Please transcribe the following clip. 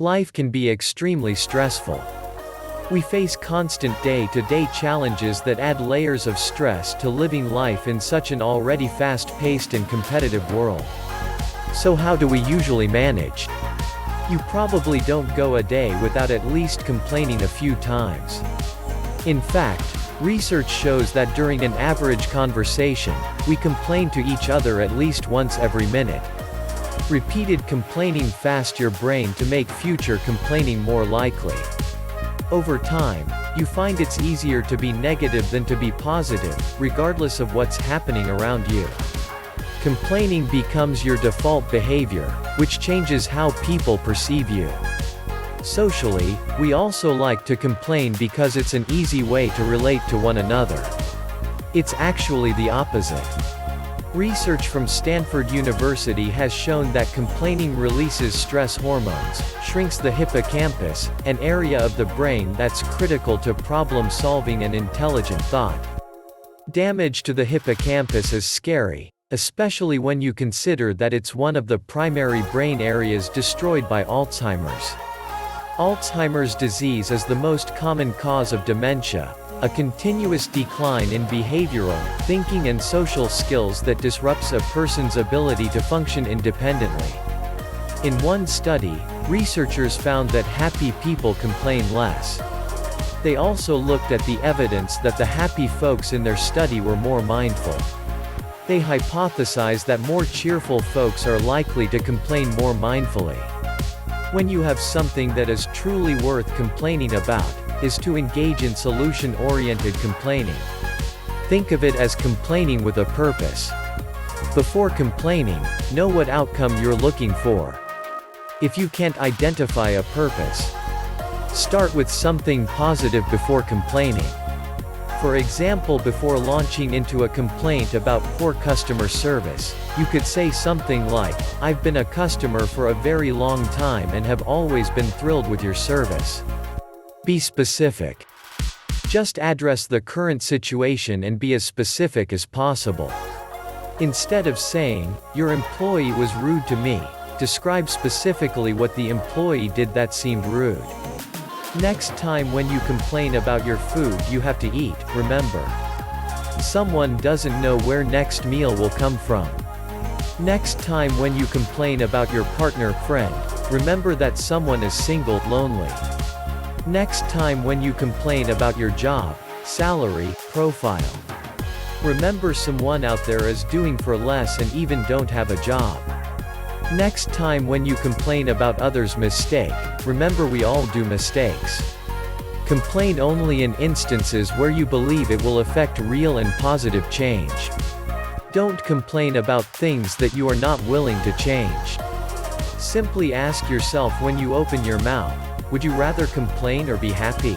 Life can be extremely stressful. We face constant day-to-day challenges that add layers of stress to living life in such an already fast-paced and competitive world. So how do we usually manage? You probably don't go a day without at least complaining a few times. In fact, research shows that during an average conversation, we complain to each other at least once every minute. Repeated complaining fasts your brain to make future complaining more likely. Over time, you find it's easier to be negative than to be positive, regardless of what's happening around you. Complaining becomes your default behavior, which changes how people perceive you. Socially, we also like to complain because it's an easy way to relate to one another. It's actually the opposite. Research from Stanford University has shown that complaining releases stress hormones, shrinks the hippocampus, an area of the brain that's critical to problem-solving and intelligent thought. Damage to the hippocampus is scary, especially when you consider that it's one of the primary brain areas destroyed by Alzheimer's. Alzheimer's disease is the most common cause of dementia, a continuous decline in behavioral, thinking and social skills that disrupts a person's ability to function independently. In one study, researchers found that happy people complain less. They also looked at the evidence that the happy folks in their study were more mindful. They hypothesized that more cheerful folks are likely to complain more mindfully. When you have something that is truly worth complaining about, is to engage in solution-oriented complaining. Think of it as complaining with a purpose. Before complaining, know what outcome you're looking for. If you can't identify a purpose, start with something positive before complaining. For example, before launching into a complaint about poor customer service, you could say something like, "I've been a customer for a very long time and have always been thrilled with your service." Be specific. Just address the current situation and be as specific as possible. Instead of saying, "Your employee was rude to me," describe specifically what the employee did that seemed rude. Next time when you complain about your food you have to eat, remember, someone doesn't know where next meal will come from. Next time when you complain about your partner, friend, remember that someone is single, lonely. Next time when you complain about your job, salary, profile, remember someone out there is doing for less and even don't have a job. Next time when you complain about others' mistake, remember we all do mistakes. Complain only in instances where you believe it will affect real and positive change. Don't complain about things that you are not willing to change. Simply ask yourself when you open your mouth, would you rather complain or be happy?